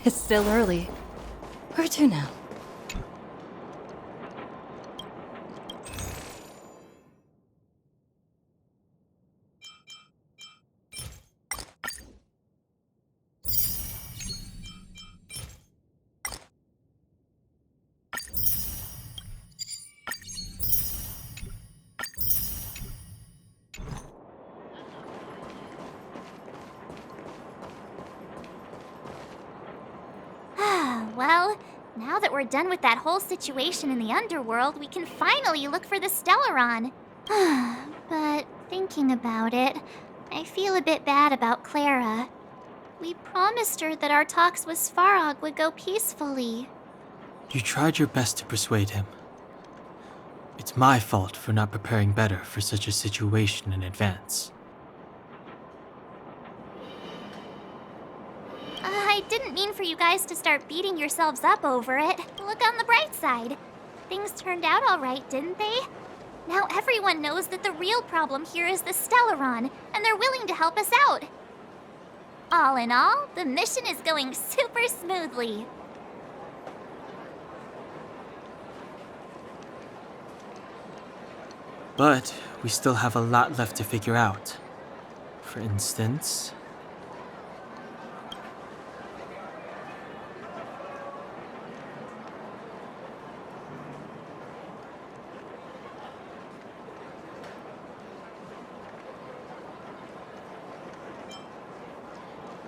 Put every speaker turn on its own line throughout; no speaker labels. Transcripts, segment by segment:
It's still early. Where to now?
Well, now that we're done with that whole situation in the underworld, we can finally look for the Stellaron. But thinking about it, I feel a bit bad about Clara. We promised her that our talks with Svarog would go peacefully.
You tried your best to persuade him. It's my fault for not preparing better for such a situation in advance.
I didn't mean for you guys to start beating yourselves up over it. Look on the bright side. Things turned out all right, didn't they? Now everyone knows that the real problem here is the Stellaron, and they're willing to help us out. All in all, the mission is going super smoothly.
But we still have a lot left to figure out. For instance...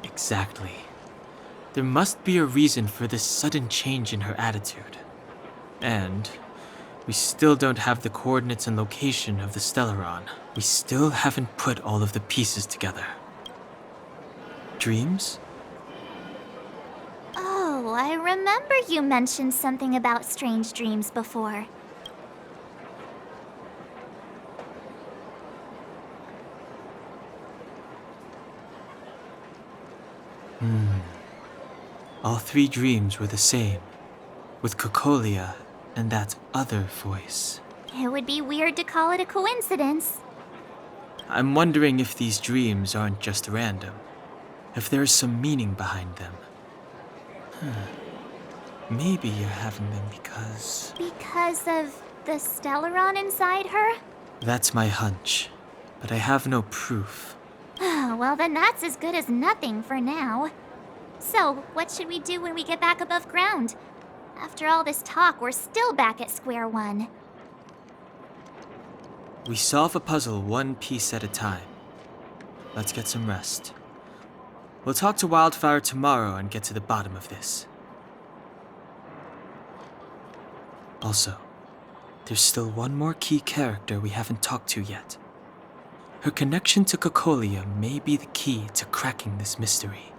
Exactly. There must be a reason for this sudden change in her attitude. And we still don't have the coordinates and location of the Stellaron. We still haven't put all of the pieces together. Dreams?
Oh, I remember you mentioned something about strange dreams before.
All three dreams were the same, with Cocolia and that other voice.
It would be weird to call it a coincidence.
I'm wondering if these dreams aren't just random, if there's some meaning behind them. Maybe you're having them because...
Because of the Stellaron inside her?
That's my hunch, but I have no proof.
Well, then that's as good as nothing for now. So, what should we do when we get back above ground? After all this talk, we're still back at square one.
We solve a puzzle one piece at a time. Let's get some rest. We'll talk to Wildfire tomorrow and get to the bottom of this. Also, there's still one more key character we haven't talked to yet. Her connection to Cocolia may be the key to cracking this mystery.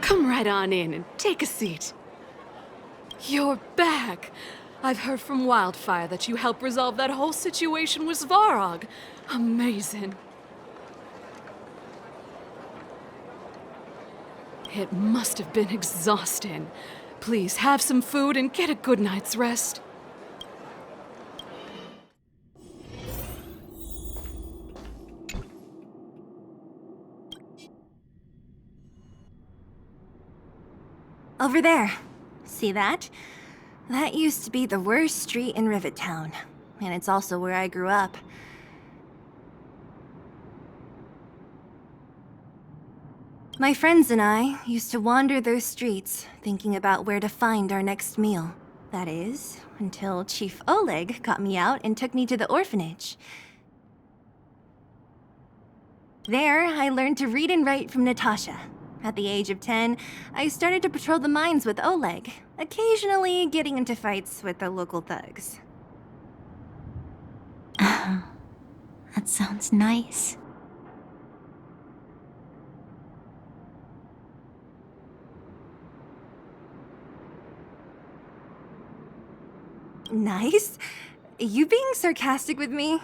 Come right on in and take a seat. You're back. I've heard from Wildfire that you helped resolve that whole situation with Svarog. Amazing. It must have been exhausting. Please have some food and get a good night's rest.
Over there. See that? That used to be the worst street in Rivet Town. And it's also where I grew up. My friends and I used to wander those streets, thinking about where to find our next meal. That is, until Chief Oleg got me out and took me to the orphanage. There, I learned to read and write from Natasha. At the age of 10, I started to patrol the mines with Oleg, occasionally getting into fights with the local thugs.
That sounds nice.
Nice? You being sarcastic with me?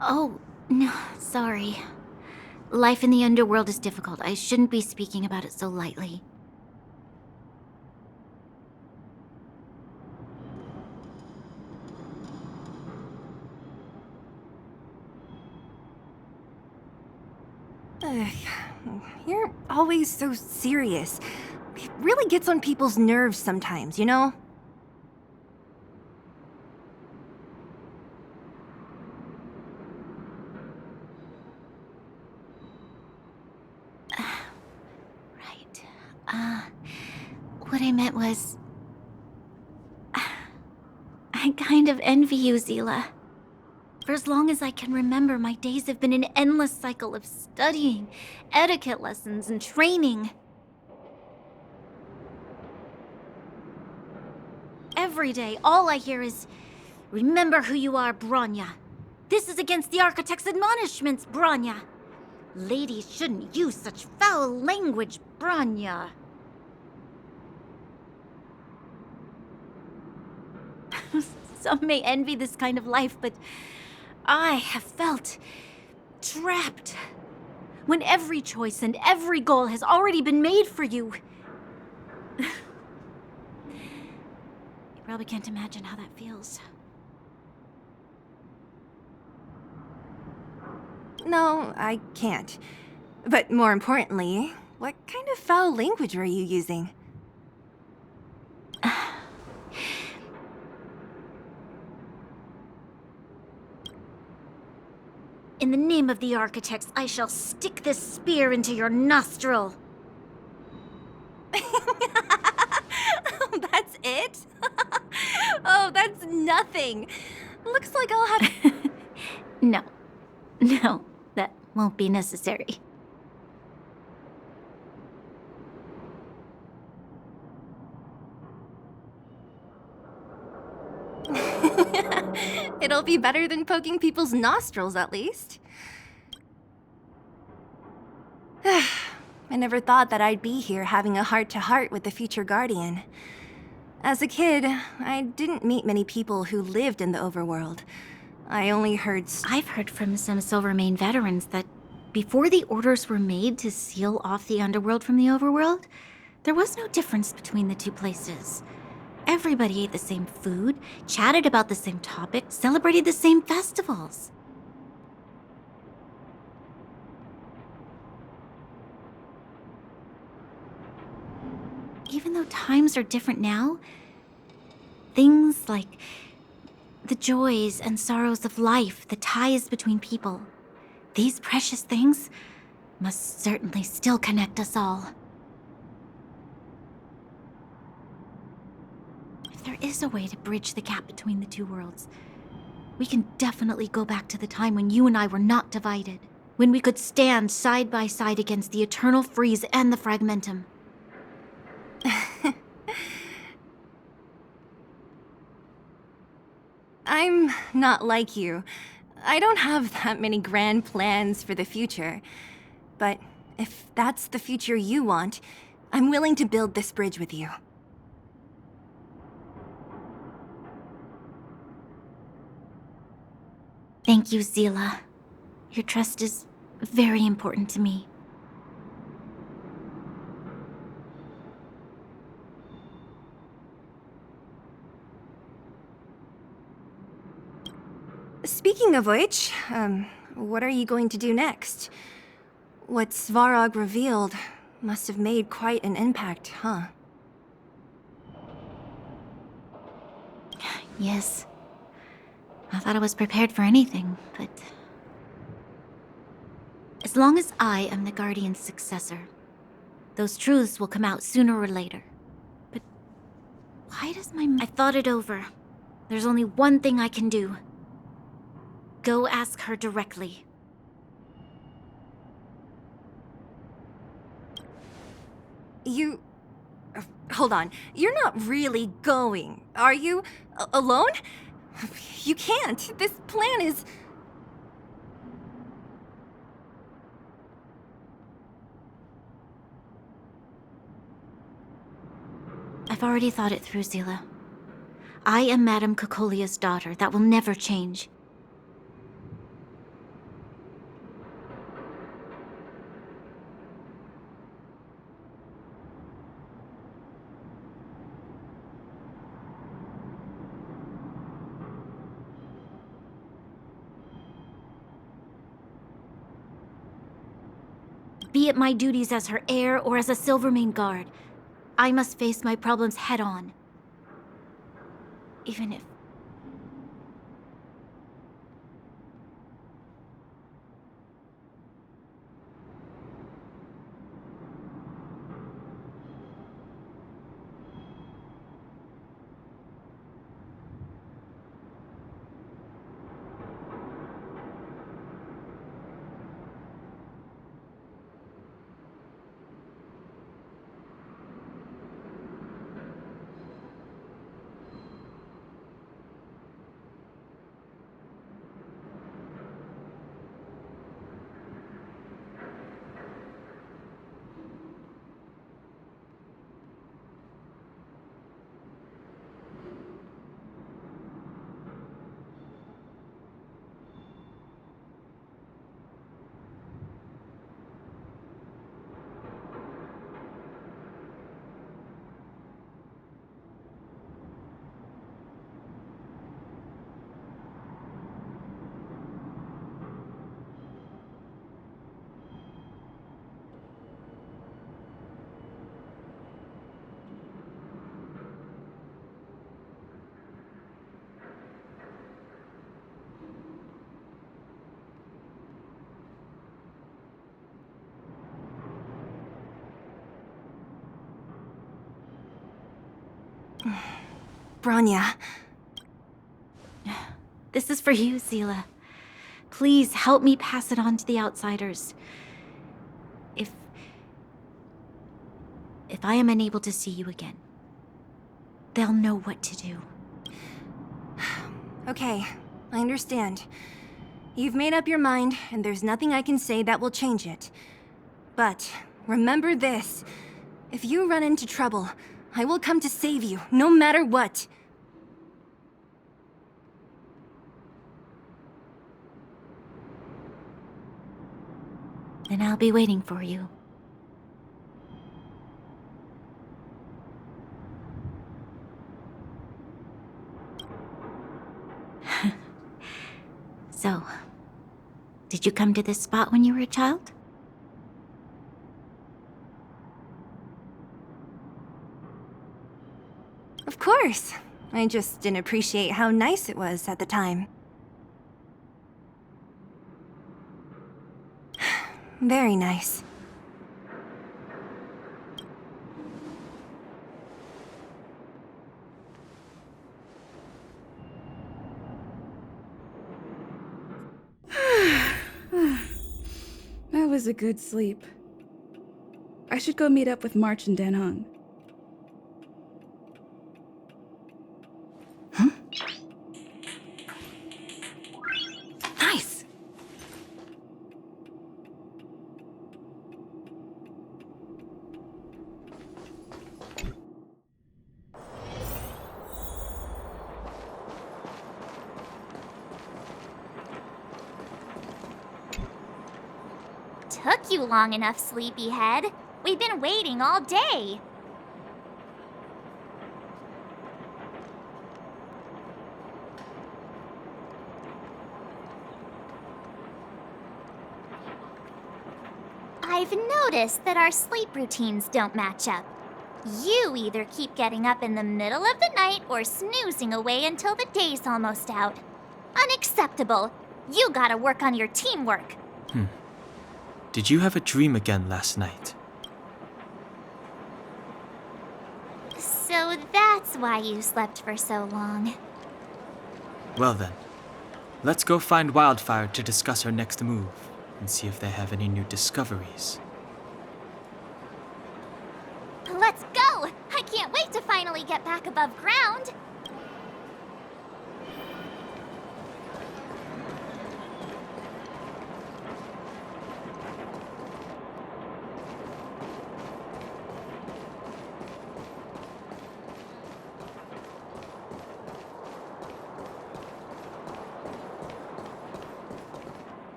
Oh, no, sorry. Life in the underworld is difficult. I shouldn't be speaking about it so lightly.
Ugh, you're always so serious. It really gets on people's nerves sometimes, you know?
Right. What I meant was... I kind of envy you, Zila. For as long as I can remember, my days have been an endless cycle of studying, etiquette lessons, and training. Every day, all I hear is, "Remember who you are, Bronya. This is against the Architect's admonishments, Bronya. Ladies shouldn't use such foul language, Bronya." Some may envy this kind of life, but I have felt trapped. When every choice and every goal has already been made for you. You probably can't imagine how that feels.
No, I can't. But more importantly, what kind of foul language were you using?
In the name of the Architects, I shall stick this spear into your nostril.
That's it? Oh, that's nothing. Looks like I'll have...
No. No, that won't be necessary.
It'll be better than poking people's nostrils, at least. I never thought that I'd be here having a heart-to-heart with the future Guardian. As a kid, I didn't meet many people who lived in the overworld. I only heard...
I've heard from some Silvermane veterans that before the orders were made to seal off the underworld from the overworld, there was no difference between the two places. Everybody ate the same food, chatted about the same topics, celebrated the same festivals. Even though times are different now, things like the joys and sorrows of life, the ties between people, these precious things must certainly still connect us all. If there is a way to bridge the gap between the two worlds, we can definitely go back to the time when you and I were not divided, when we could stand side by side against the Eternal Freeze and the Fragmentum.
I'm not like you. I don't have that many grand plans for the future. But if that's the future you want, I'm willing to build this bridge with you.
Thank you, Zila. Your trust is very important to me.
Speaking of which, what are you going to do next? What Svarog revealed must have made quite an impact, huh?
Yes. I thought I was prepared for anything, but... As long as I am the Guardian's successor, those truths will come out sooner or later. But why does I thought it over. There's only one thing I can do. Go ask her directly.
You... hold on. You're not really going, are you? Alone? You can't. This plan is...
I've already thought it through, Zila. I am Madame Cocolia's daughter. That will never change. Be it my duties as her heir or as a Silvermane guard, I must face my problems head on. Even if...
Bronya.
This is for you, Zila. Please help me pass it on to the outsiders. If I am unable to see you again, they'll know what to do.
Okay, I understand. You've made up your mind, and there's nothing I can say that will change it. But remember this. If you run into trouble, I will come to save you, no matter what.
Then I'll be waiting for you. So, did you come to this spot when you were a child?
Of course. I just didn't appreciate how nice it was at the time. Very nice.
That was a good sleep. I should go meet up with March and Danhong.
Nice!
Took you long enough, sleepyhead. We've been waiting all day. I've noticed that our sleep routines don't match up. You either keep getting up in the middle of the night or snoozing away until the day's almost out. Unacceptable. You gotta work on your teamwork.
Did you have a dream again last night?
So that's why you slept for so long.
Well then, let's go find Wildfire to discuss our next move and see if they have any new discoveries.
let's go! I can't wait to finally get back above ground!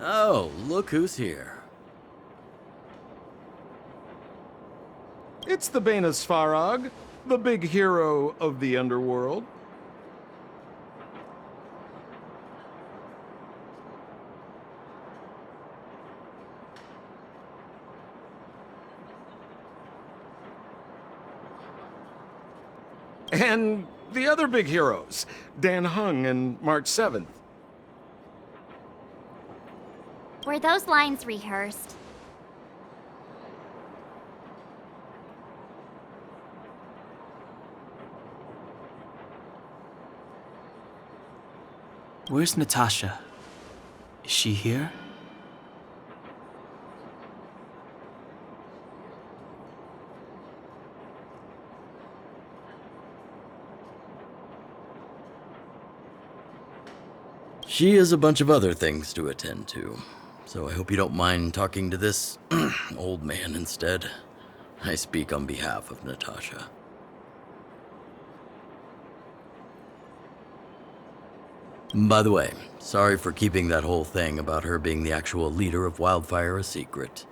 Oh, look who's here.
It's the Banus Farag, the big hero of the underworld. And the other big heroes, Dan Hung and March 7th.
Were those lines rehearsed?
Where's Natasha? Is she here?
She has a bunch of other things to attend to, so I hope you don't mind talking to this old man instead. I speak on behalf of Natasha. By the way, sorry for keeping that whole thing about her being the actual leader of Wildfire a secret.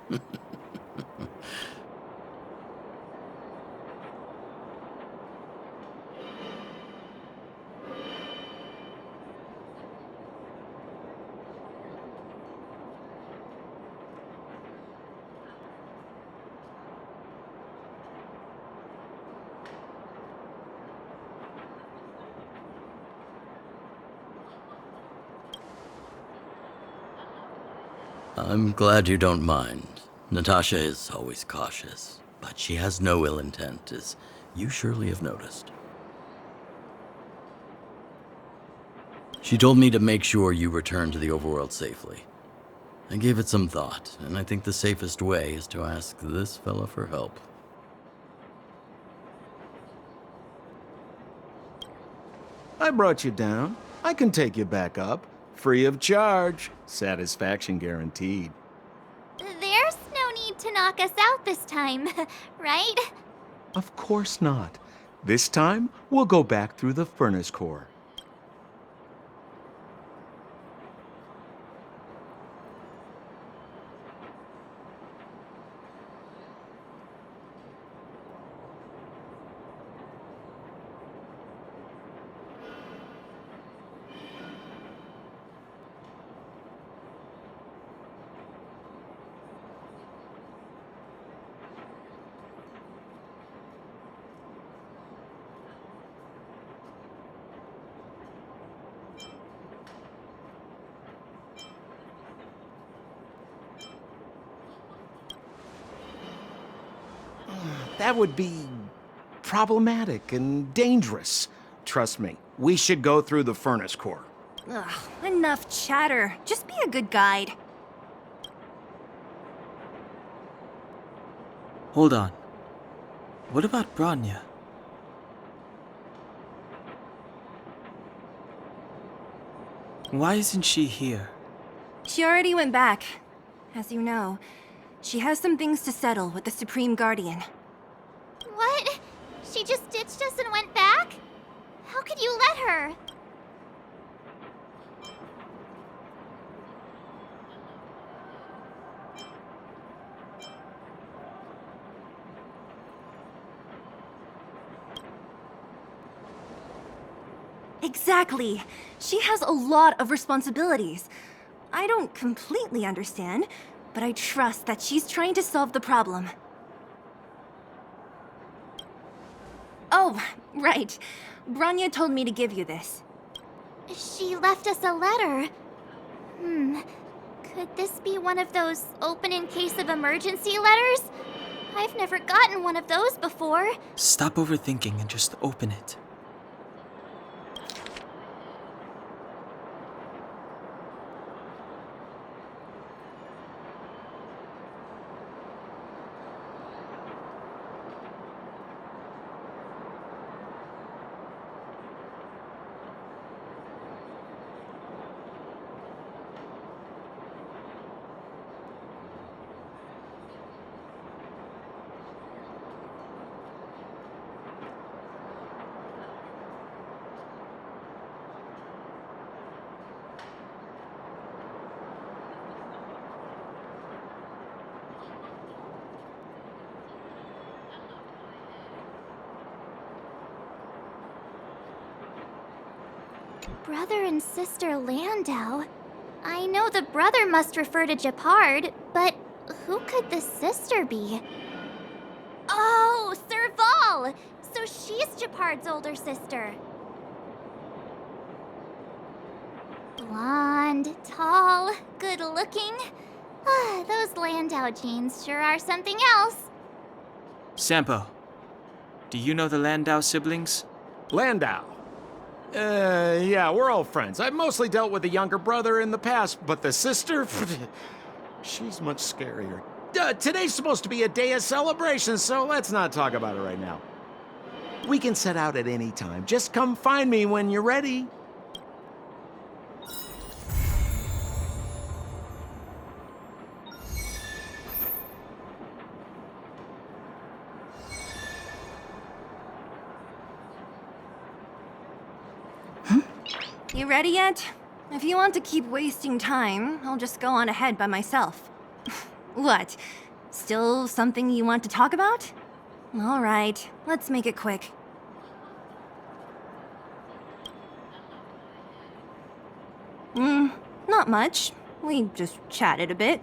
I'm glad you don't mind. Natasha is always cautious, but she has no ill intent, as you surely have noticed. She told me to make sure you return to the overworld safely. I gave it some thought, and I think the safest way is to ask this fella for help.
I brought you down. I can take you back up. Free of charge. Satisfaction guaranteed.
There's no need to knock us out this time, right?
Of course not. This time, we'll go back through the furnace core. That would be problematic and dangerous. Trust me, we should go through the furnace core.
Ugh, enough chatter. Just be a good guide.
Hold on. What about Branya? Why isn't she here?
She already went back. As you know, she has some things to settle with the Supreme Guardian.
What? She just ditched us and went back? How could you let her?
Exactly. She has a lot of responsibilities. I don't completely understand, but I trust that she's trying to solve the problem. Oh, right. Branya told me to give you this.
She left us a letter. Could this be one of those open in case of emergency letters? I've never gotten one of those before.
Stop overthinking and just open it.
Brother and sister Landau. I know the brother must refer to Japard, but who could the sister be? Oh, Serval! So she's Japard's older sister. Blonde, tall, good looking. Those Landau genes sure are something else.
Sampo, do you know the Landau siblings?
Landau. Yeah, we're old friends. I've mostly dealt with the younger brother in the past, but the sister, she's much scarier. Today's supposed to be a day of celebration, so let's not talk about it right now. We can set out at any time. Just come find me when you're ready.
You ready yet? If you want to keep wasting time, I'll just go on ahead by myself. What? Still something you want to talk about? All right, let's make it quick. Not much. We just chatted a bit.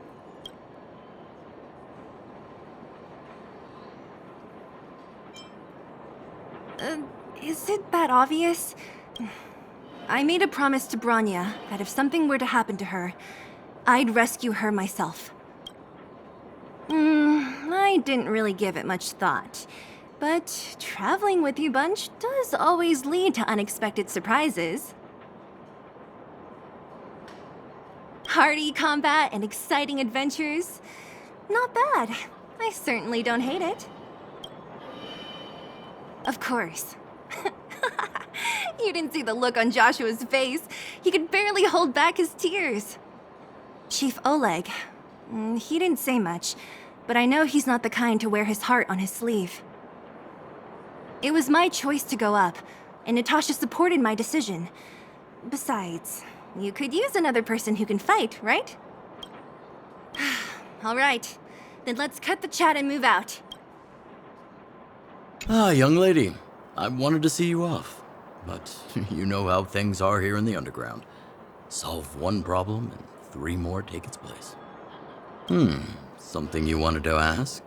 Is it that obvious? I made a promise to Branya that if something were to happen to her, I'd rescue her myself. I didn't really give it much thought, but traveling with you bunch does always lead to unexpected surprises. Hearty combat and exciting adventures. Not bad. I certainly don't hate it. Of course. You didn't see the look on Joshua's face. He could barely hold back his tears. Chief Oleg. He didn't say much, but I know he's not the kind to wear his heart on his sleeve. It was my choice to go up, and Natasha supported my decision. Besides, you could use another person who can fight, right? All right, then let's cut the chat and move out.
Ah, young lady. I wanted to see you off. But you know how things are here in the underground. Solve one problem and 3 more take its place. Something you wanted to ask?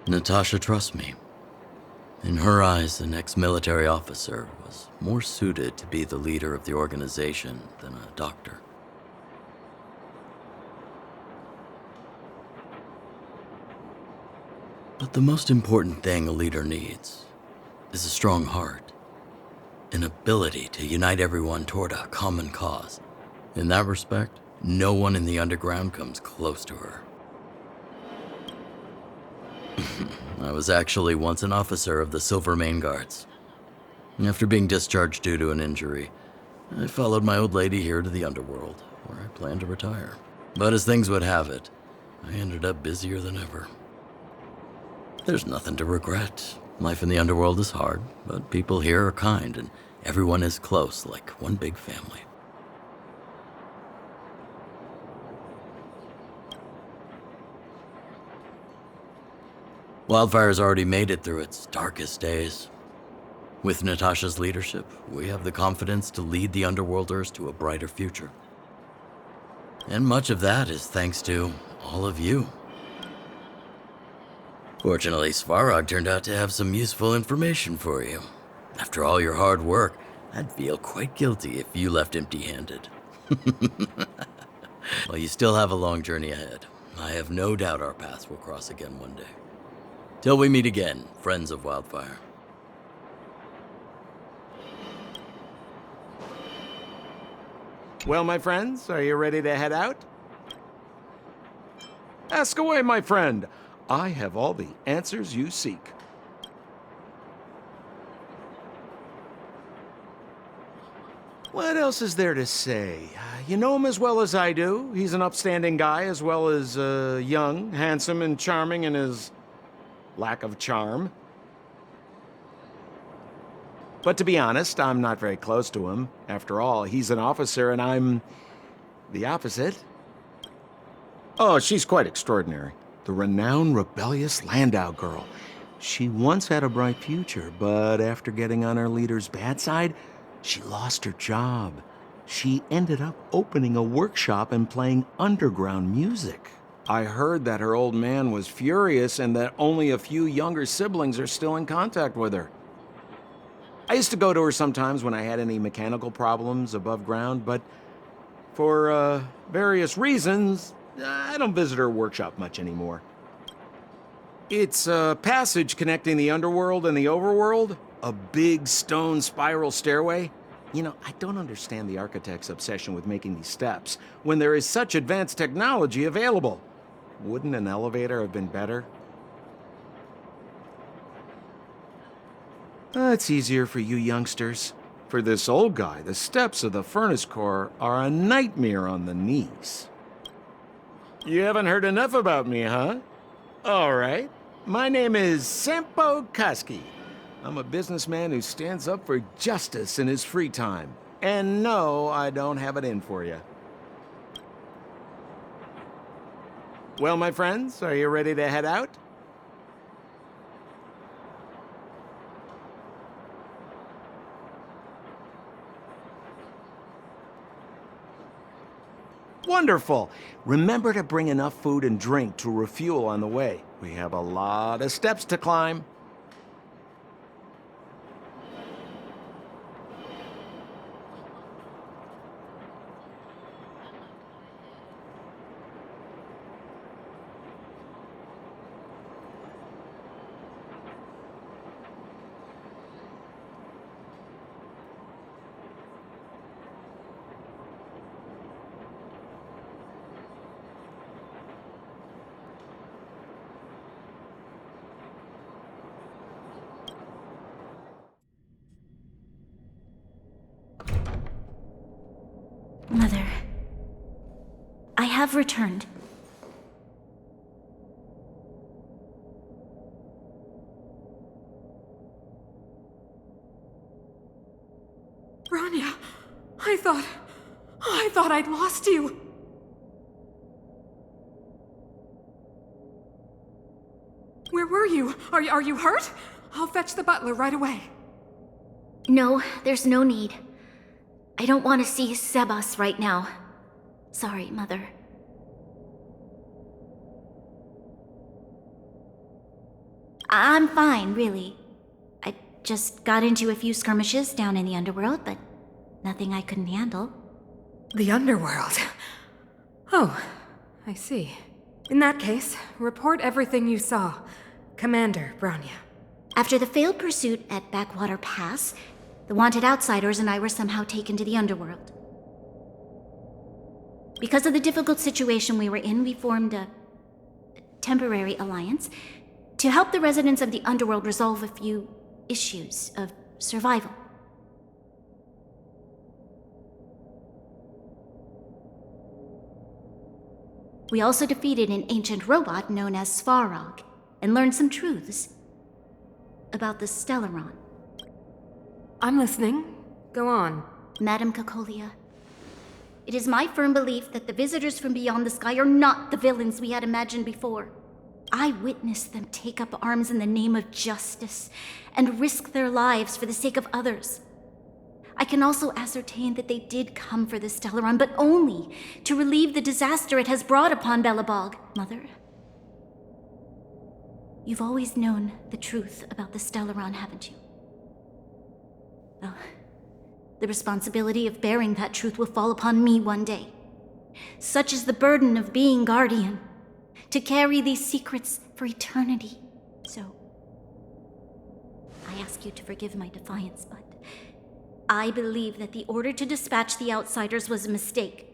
Natasha trusts me. In her eyes, an ex-military officer was more suited to be the leader of the organization than a doctor. But the most important thing a leader needs is a strong heart, an ability to unite everyone toward a common cause. In that respect, no one in the underground comes close to her. I was actually once an officer of the Silvermane Guards. After being discharged due to an injury, I followed my old lady here to the underworld, where I planned to retire. But as things would have it, I ended up busier than ever. There's nothing to regret. Life in the underworld is hard, but people here are kind, and everyone is close, like one big family. Wildfire's already made it through its darkest days. With Natasha's leadership, we have the confidence to lead the Underworlders to a brighter future. And much of that is thanks to all of you. Fortunately, Svarog turned out to have some useful information for you. After all your hard work, I'd feel quite guilty if you left empty-handed. Well, you still have a long journey ahead. I have no doubt our paths will cross again one day. Till we meet again, friends of Wildfire.
Well, my friends, are you ready to head out? Ask away, my friend. I have all the answers you seek. What else is there to say? You know him as well as I do. He's an upstanding guy, as well as young, handsome, and charming in his lack of charm. But to be honest, I'm not very close to him. After all, he's an officer and I'm the opposite. Oh, she's quite extraordinary. The renowned rebellious Landau girl. She once had a bright future, but after getting on her leader's bad side, she lost her job. She ended up opening a workshop and playing underground music. I heard that her old man was furious and that only a few younger siblings are still in contact with her. I used to go to her sometimes when I had any mechanical problems above ground, but for various reasons, I don't visit her workshop much anymore. It's a passage connecting the underworld and the overworld, a big stone spiral stairway. You know, I don't understand the architect's obsession with making these steps when there is such advanced technology available. Wouldn't an elevator have been better? It's easier for you youngsters. For this old guy, the steps of the furnace core are a nightmare on the knees. You haven't heard enough about me, huh? All right. My name is Sampo Kaski. I'm a businessman who stands up for justice in his free time. And no, I don't have it in for you. Well, my friends, are you ready to head out? Wonderful. Remember to bring enough food and drink to refuel on the way. We have a lot of steps to climb.
Mother, I have returned.
Bronya, I thought I'd lost you. Where were you? Are you hurt? I'll fetch the butler right away.
No, there's no need. I don't want to see Sebas right now. Sorry, Mother. I'm fine, really. I just got into a few skirmishes down in the underworld, but nothing I couldn't handle.
The underworld? Oh, I see. In that case, report everything you saw. Commander Bronya.
After the failed pursuit at Backwater Pass, the wanted outsiders and I were somehow taken to the underworld. Because of the difficult situation we were in, we formed a temporary alliance to help the residents of the underworld resolve a few issues of survival. We also defeated an ancient robot known as Svarog and learned some truths about the Stellaron.
I'm listening. Go on.
Madam Cocolia, it is my firm belief that the visitors from beyond the sky are not the villains we had imagined before. I witnessed them take up arms in the name of justice and risk their lives for the sake of others. I can also ascertain that they did come for the Stellaron, but only to relieve the disaster it has brought upon Belobog. Mother, you've always known the truth about the Stellaron, haven't you? Well, the responsibility of bearing that truth will fall upon me one day. Such is the burden of being Guardian, to carry these secrets for eternity. So, I ask you to forgive my defiance, but I believe that the order to dispatch the outsiders was a mistake.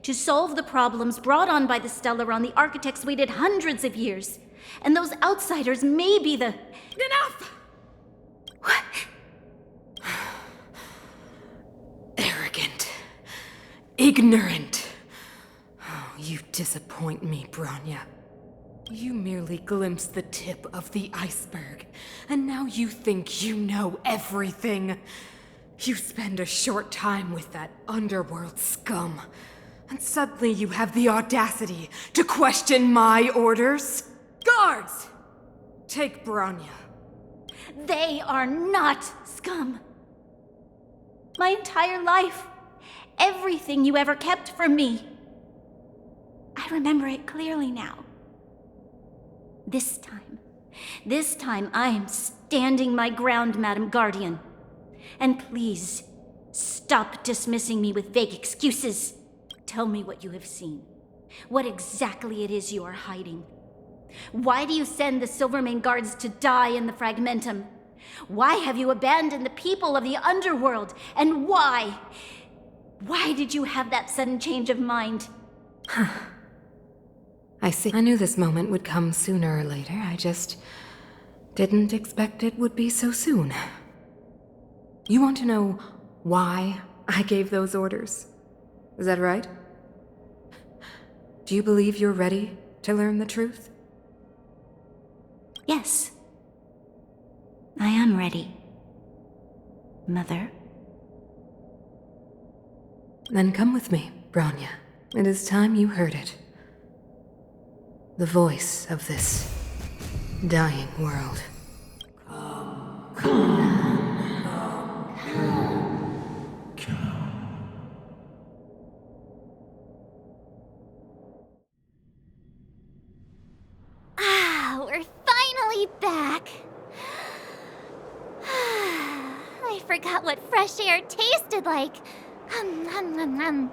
To solve the problems brought on by the Stellaron, the architects waited hundreds of years, and those outsiders may be the...
Enough!
What?
Arrogant. Ignorant. Oh, you disappoint me, Bronya. You merely glimpsed the tip of the iceberg, and now you think you know everything. You spend a short time with that underworld scum, and suddenly you have the audacity to question my orders? Guards! Take Bronya.
They are not scum. My entire life, everything you ever kept from me. I remember it clearly now. This time I am standing my ground, Madam Guardian. And please, stop dismissing me with vague excuses. Tell me what you have seen. What exactly it is you are hiding. Why do you send the Silvermane guards to die in the Fragmentum? Why have you abandoned the people of the underworld? And why? Why did you have that sudden change of mind?
I see. I knew this moment would come sooner or later. I just didn't expect it would be so soon. You want to know why I gave those orders? Is that right? Do you believe you're ready to learn the truth?
Yes. I am ready, Mother.
Then come with me, Bronya. It is time you heard it. The voice of this dying world.
Ah, we're finally back. I forgot what fresh air tasted like. Hum, hum, hum, hum.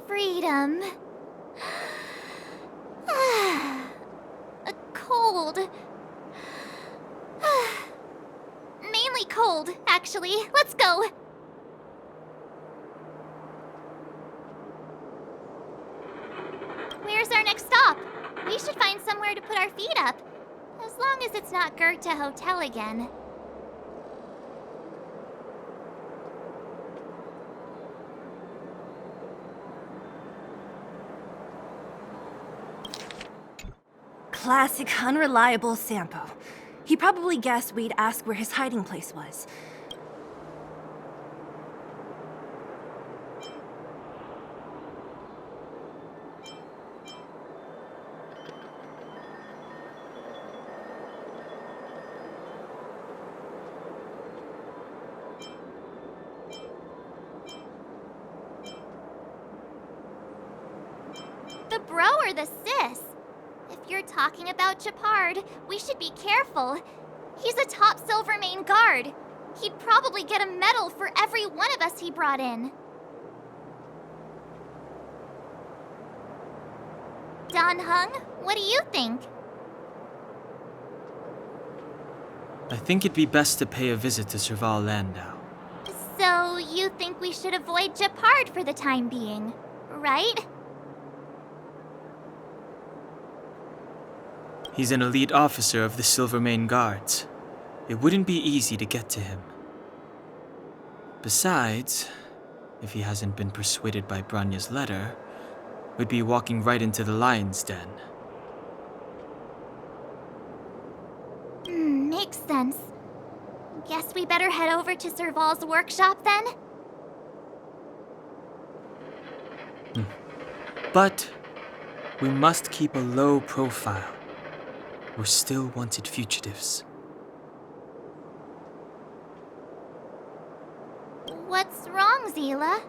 Freedom. A cold. Mainly cold, actually. Let's go. Where's our next stop? We should find somewhere to put our feet up. As long as it's not Goethe Hotel again.
Classic unreliable Sampo. He probably guessed we'd ask where his hiding place was.
The bro or the sis? If you're talking about Japard, we should be careful. He's a top Silvermane guard. He'd probably get a medal for every one of us he brought in. Don Hung, what do you think?
I think it'd be best to pay a visit to Serval Landau.
So you think we should avoid Japard for the time being, right?
He's an elite officer of the Silvermane Guards. It wouldn't be easy to get to him. Besides, if he hasn't been persuaded by Branya's letter, we'd be walking right into the lion's den.
Makes sense. Guess we better head over to Serval's workshop then?
But we must keep a low profile. We're still wanted fugitives.
What's wrong, Zila?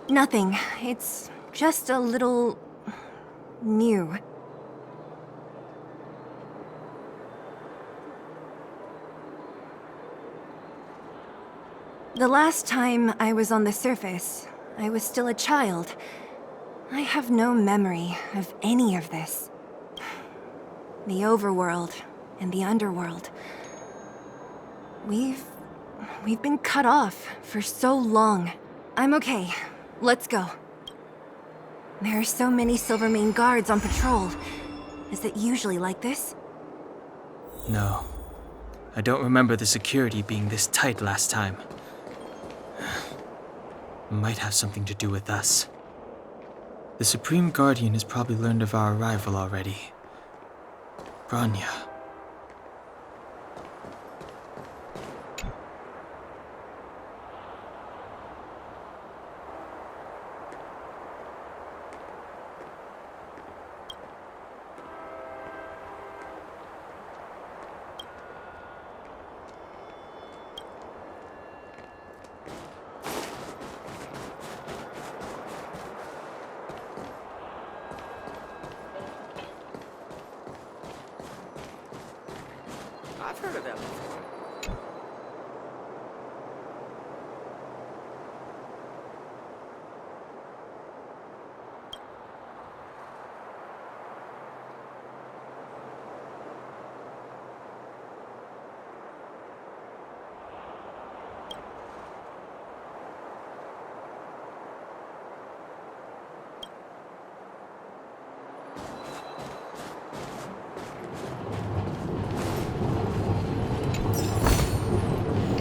Nothing. It's just a little... new. The last time I was on the surface, I was still a child. I have no memory of any of this. The overworld and the underworld. We've been cut off for so long. I'm okay. Let's go. There are so many Silvermane guards on patrol. Is it usually like this?
No. I don't remember the security being this tight last time. Might have something to do with us. The Supreme Guardian has probably learned of our arrival already. Branya.
I've heard of them before.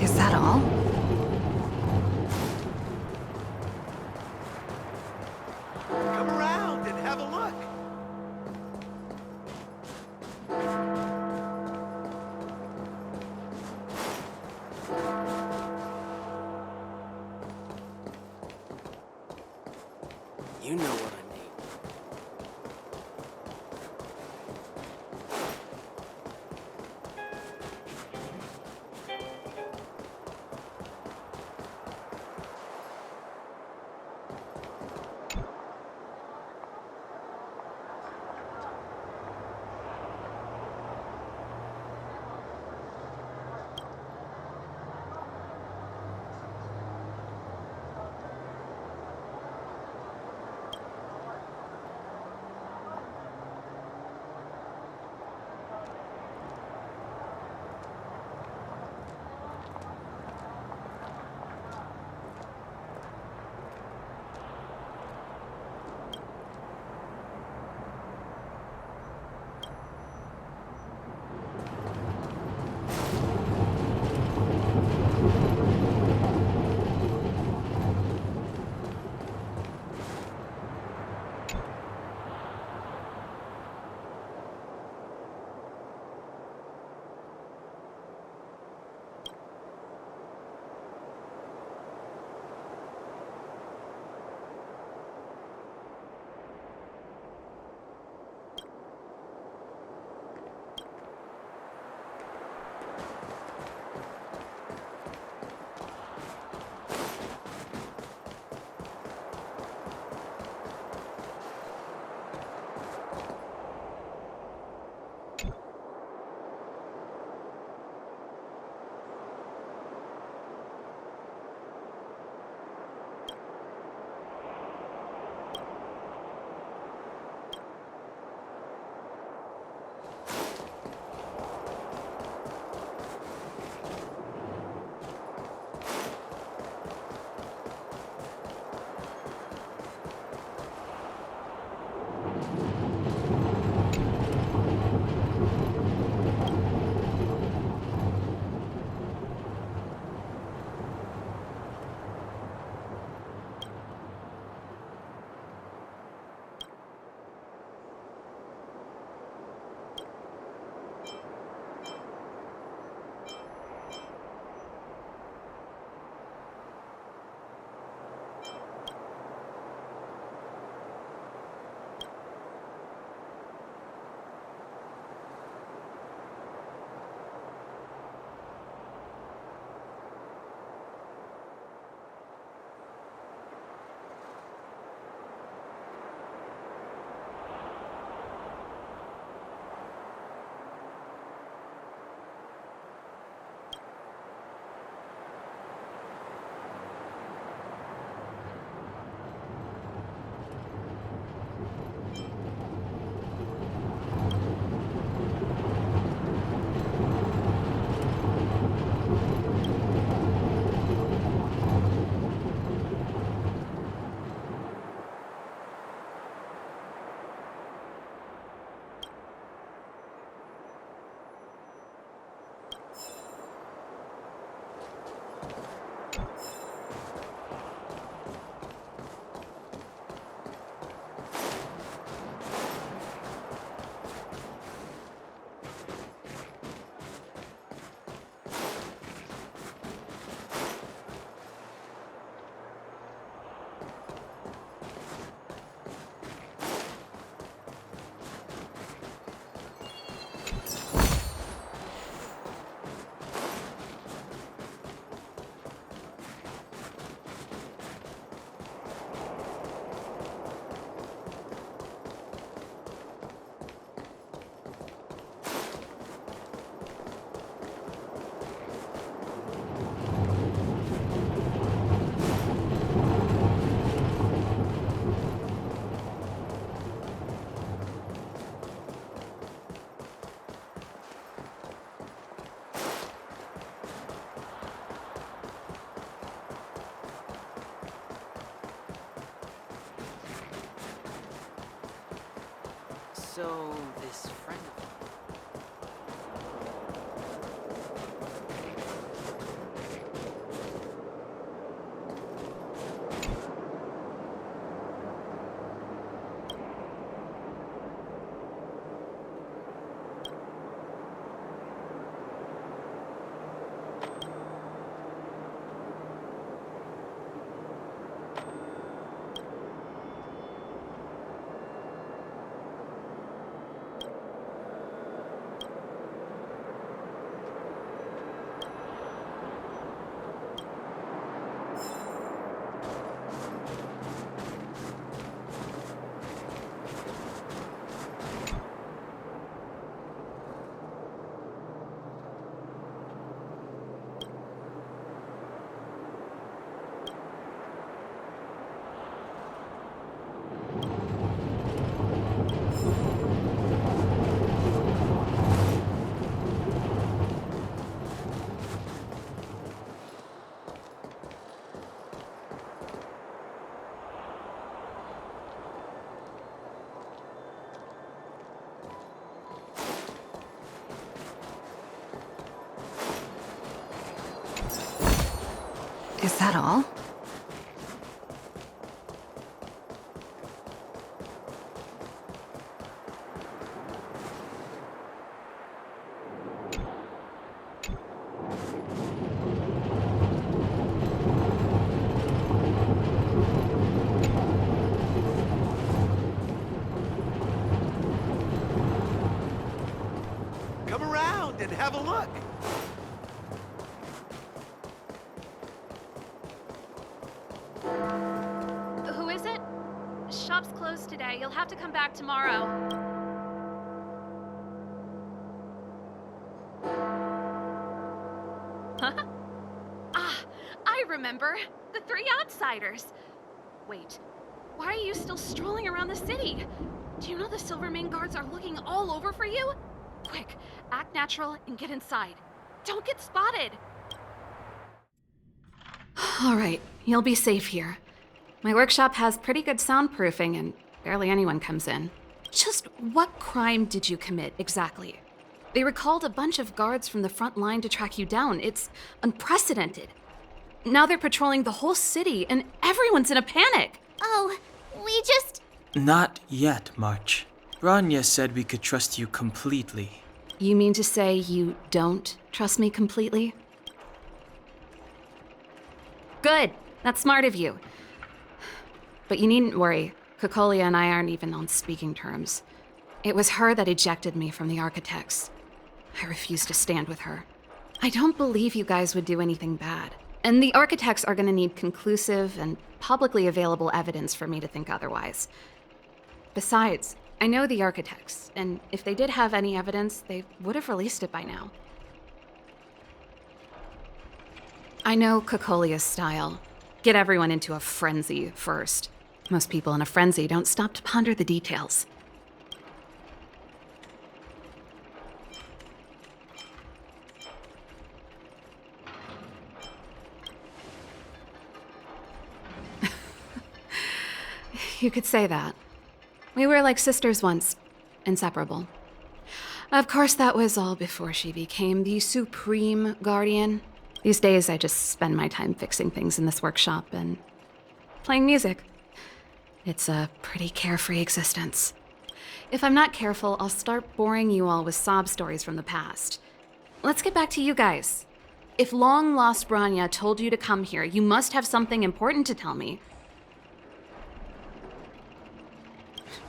Is that all?
Come around and have a look. You know what I mean. So, this friend of
Is that all?
Come around and have a look.
Who is it? Shop's closed today. You'll have to come back tomorrow. Huh? Ah, I remember. The three outsiders. Wait, why are you still strolling around the city? Do you know the Silvermane guards are looking all over for you? Quick, act natural and get inside. Don't get spotted. All right, you'll be safe here. My workshop has pretty good soundproofing and barely anyone comes in. Just what crime did you commit exactly? They recalled a bunch of guards from the front line to track you down. It's unprecedented. Now they're patrolling the whole city and everyone's in a panic.
Oh, we just...
Not yet, March. Rania said we could trust you completely.
You mean to say you don't trust me completely? Good. That's smart of you. But you needn't worry. Kokolia and I aren't even on speaking terms. It was her that ejected me from the Architects. I refuse to stand with her. I don't believe you guys would do anything bad. And the Architects are gonna need conclusive and publicly available evidence for me to think otherwise. Besides, I know the Architects, and if they did have any evidence, they would have released it by now. I know Kokolia's style. Get everyone into a frenzy first. Most people in a frenzy don't stop to ponder the details. You could say that. We were like sisters once, inseparable. Of course, that was all before she became the Supreme Guardian. These days, I just spend my time fixing things in this workshop and playing music. It's a pretty carefree existence. If I'm not careful, I'll start boring you all with sob stories from the past. Let's get back to you guys. If long-lost Branya told you to come here, you must have something important to tell me.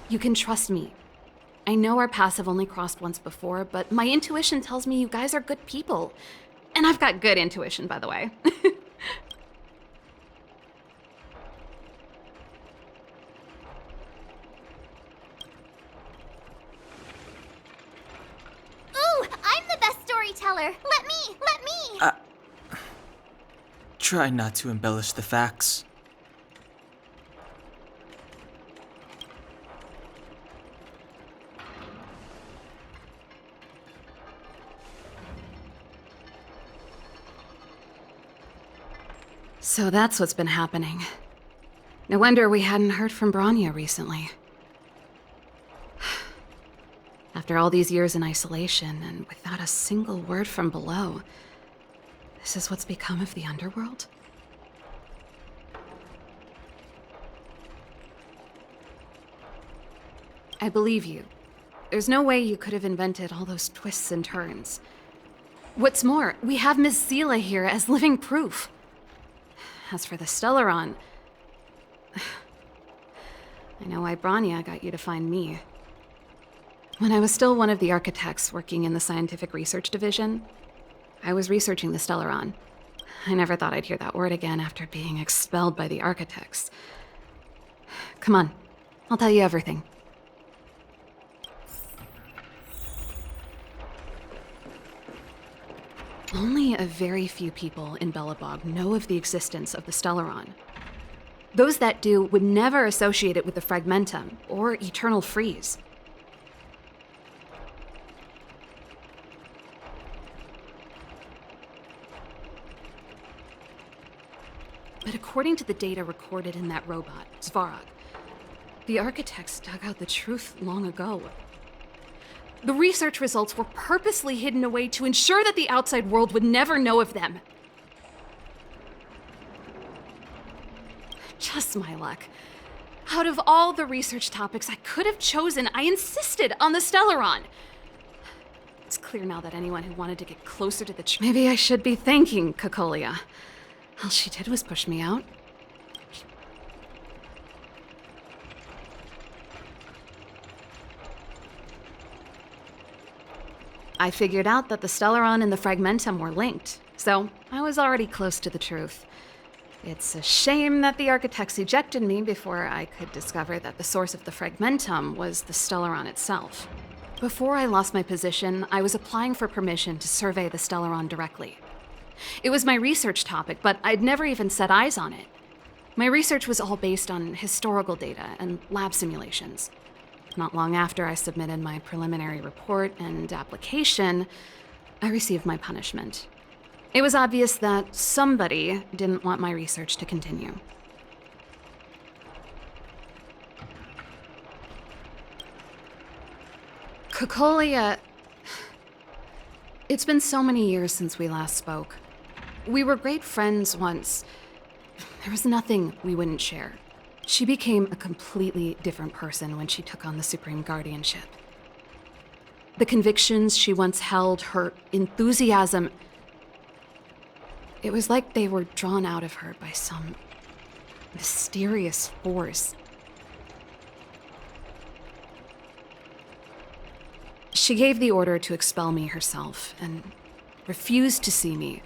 You can trust me. I know our paths have only crossed once before, but my intuition tells me you guys are good people. And I've got good intuition, by the way.
Ooh, I'm the best storyteller. Let me!
Try not to embellish the facts.
So that's what's been happening. No wonder we hadn't heard from Branya recently. After all these years in isolation and without a single word from below, this is what's become of the underworld? I believe you. There's no way you could have invented all those twists and turns. What's more, we have Miss Zila here as living proof. As for the Stellaron, I know why Branya got you to find me. When I was still one of the architects working in the scientific research division, I was researching the Stellaron. I never thought I'd hear that word again after being expelled by the architects. Come on, I'll tell you everything. Only a very few people in Belobog know of the existence of the Stellaron. Those that do would never associate it with the Fragmentum or Eternal Freeze. But according to the data recorded in that robot, Svarog, the architects dug out the truth long ago. The research results were purposely hidden away to ensure that the outside world would never know of them. Just my luck. Out of all the research topics I could have chosen, I insisted on the Stellaron. It's clear now that anyone who wanted to get closer to the maybe I should be thanking Cocolia. All she did was push me out. I figured out that the Stellaron and the Fragmentum were linked, so I was already close to the truth. It's a shame that the architects ejected me before I could discover that the source of the Fragmentum was the Stellaron itself. Before I lost my position, I was applying for permission to survey the Stellaron directly. It was my research topic, but I'd never even set eyes on it. My research was all based on historical data and lab simulations. Not long after I submitted my preliminary report and application, I received my punishment. It was obvious that somebody didn't want my research to continue. Cocolia... It's been so many years since we last spoke. We were great friends once. There was nothing we wouldn't share. She became a completely different person when she took on the Supreme Guardianship. The convictions she once held, her enthusiasm, it was like they were drawn out of her by some mysterious force. She gave the order to expel me herself and refused to see me.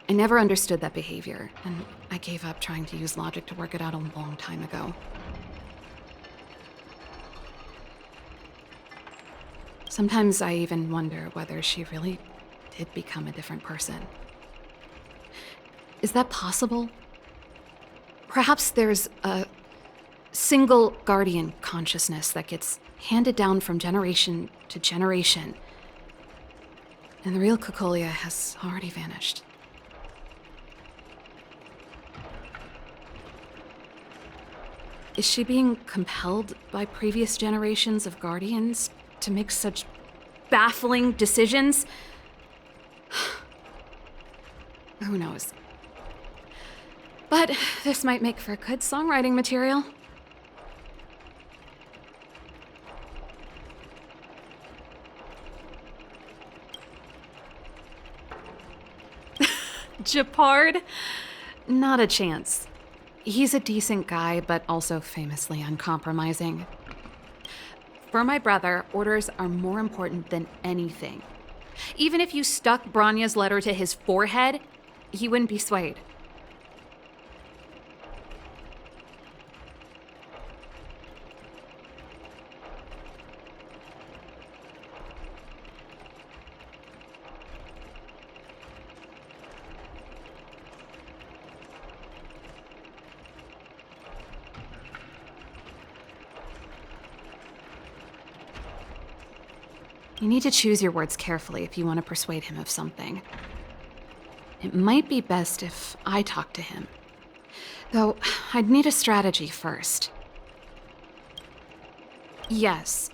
I never understood that behavior, and I gave up trying to use logic to work it out a long time ago. Sometimes I even wonder whether she really did become a different person. Is that possible? Perhaps there's a single guardian consciousness that gets handed down from generation to generation, and the real Cocolia has already vanished. Is she being compelled by previous generations of Guardians to make such baffling decisions? Who knows? But this might make for good songwriting material. Japard? Not a chance. He's a decent guy, but also famously uncompromising. For my brother, orders are more important than anything. Even if you stuck Branya's letter to his forehead, he wouldn't be swayed. You need to choose your words carefully if you want to persuade him of something. It might be best if I talk to him. Though, I'd need a strategy first. Yes.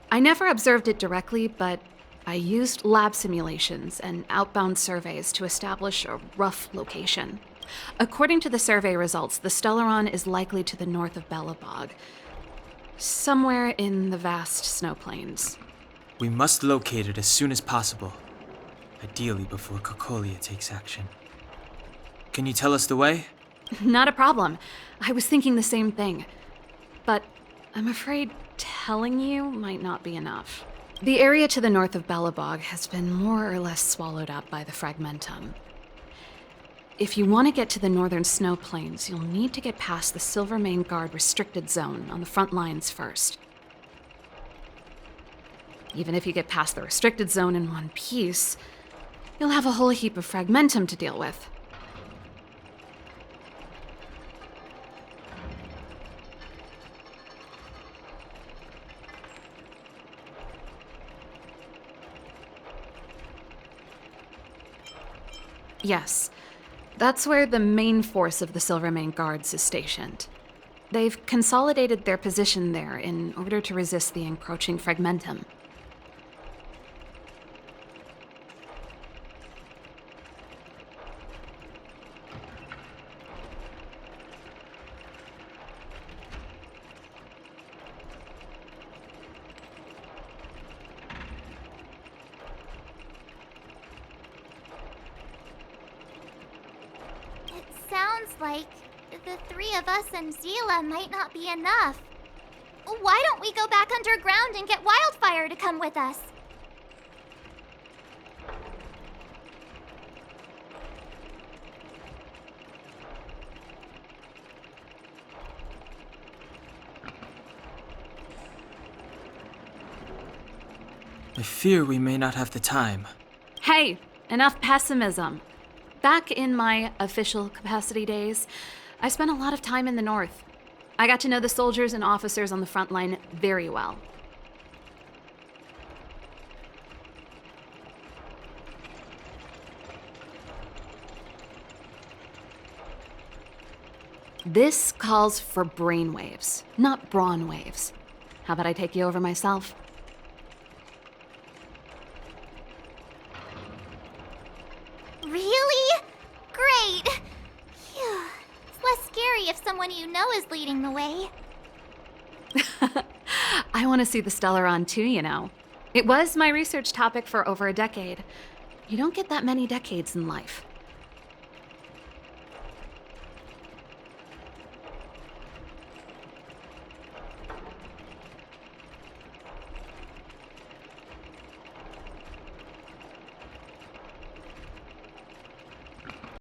I never observed it directly, but I used lab simulations and outbound surveys to establish a rough location. According to the survey results, the Stellaron is likely to the north of Belobog, somewhere in the vast snow plains.
We must locate it as soon as possible, ideally before Cocolia takes action. Can you tell us the way?
Not a problem. I was thinking the same thing. But I'm afraid telling you might not be enough. The area to the north of Belobog has been more or less swallowed up by the Fragmentum. If you want to get to the northern snow plains, you'll need to get past the Silvermane Guard restricted zone on the front lines first. Even if you get past the restricted zone in one piece, you'll have a whole heap of Fragmentum to deal with. Yes, that's where the main force of the Silvermane Guards is stationed. They've consolidated their position there in order to resist the encroaching Fragmentum.
Sounds like the three of us and Zila might not be enough. Why don't we go back underground and get Wildfire to come with us?
I fear we may not have the time.
Hey, enough pessimism. Back in my official capacity days, I spent a lot of time in the north. I got to know the soldiers and officers on the front line very well. This calls for brainwaves, not brawn waves. How about I take you over myself?
Really? Great! Phew. It's less scary if someone you know is leading the way.
I want to see the Stellaron too, you know. It was my research topic for over a decade. You don't get that many decades in life.